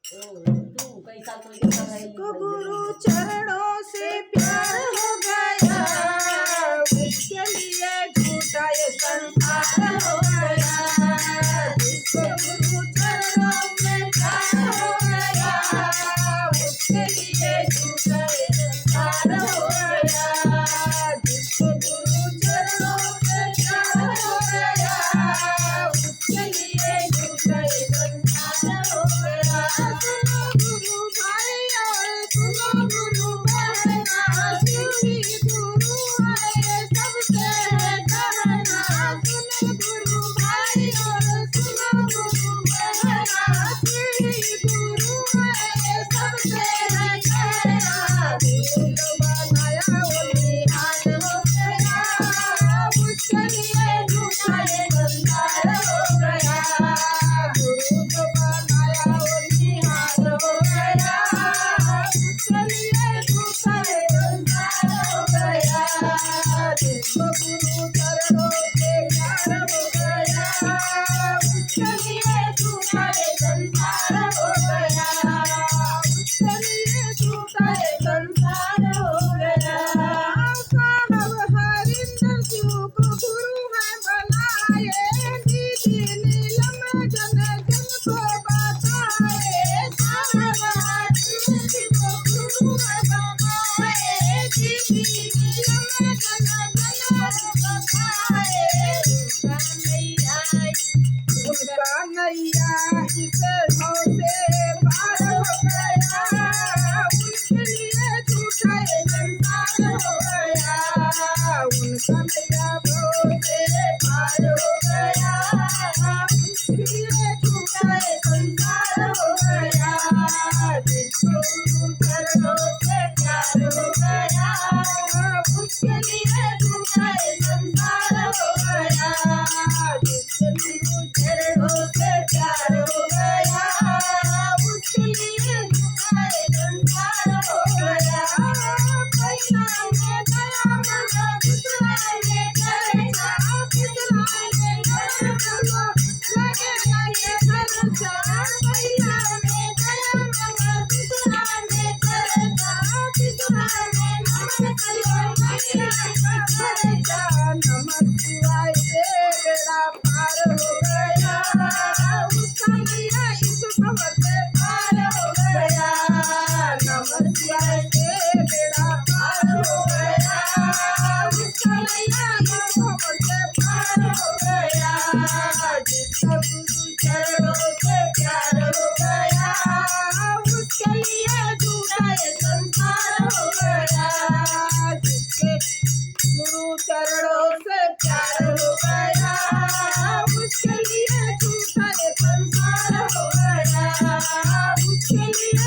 तू कैसा जिसको गुरु चरणों से प्यार हो गया, उसके लिए झूठा ये संसार हो गया। जिसको गुरु चरणों में प्यार हो गया, उसके लिए झूठा ये संसार हो गया। जिसको गुरु चरणों से प्यार हो गया, उसके लिए झूठा ये संसार हो गया। सुनो गुरु भाई और सुनो गुरु बहना, शिव गुरु है सबसे कहना। सुनो गुरु भाई और सुनो गुरु बहना, शिव गुरु है सबसे कहना। गुरु बनाया वो निहाल हो गया, उसके लिए झूठा ये संसार हो गया। गुरु जो बनाया वो निहाल हो गया, उसके लिए झूठा ये संसार हो गया। जिसको गुरु चरणों से प्यार हो गया, उसके लिए झूठा ये संसार हो गया। उसके लिए झूठा ये संसार हो गया। साहब हरिंदर शिव को गुरु है बनाए, दीदी नीलम जन जन को बताए। साहब हरिंदर शिव को गुरु है बनाए, दीदी नीलम जन जन को बताए। उनका नैया इस भाव से पार हो गया, उनके लिए झूठा ये संसार हो गया। उनका नैया भाव से पार हो गया, उनके लिए झूठा ये संसार हो गया। जिसको गुरु चरणों से प्यार हो गया, उसके लिए झूठा ये संसार हो गया। जिसके गुरु चरणों से प्यार हो गया, उसके लिए झूठा ये संसार हो गया। पहला में दया मना, दूसरा में चर्चा, तीसरा में खर्चा, लगे ना ये खर्चा। पहला में दया मना, दूसरा में चर्चा, तीसरा में नमन करो मैया का खर्चा। नमः शिवाय से बेड़ा पार हो गया, उसका मैया इस भव से पार हो गया। नमः शिवाय से बेड़ा पार हो गया, उसका मैया इस भव से पार हो गया। जिसका गुरु चरणों से प्यार हो गया, उसके लिए झूठा ये संसार हो गया। जिसके गुरु चरणों से प्यार हो गया, उसके लिए झूठा ये संसार हो गया। उसके लिए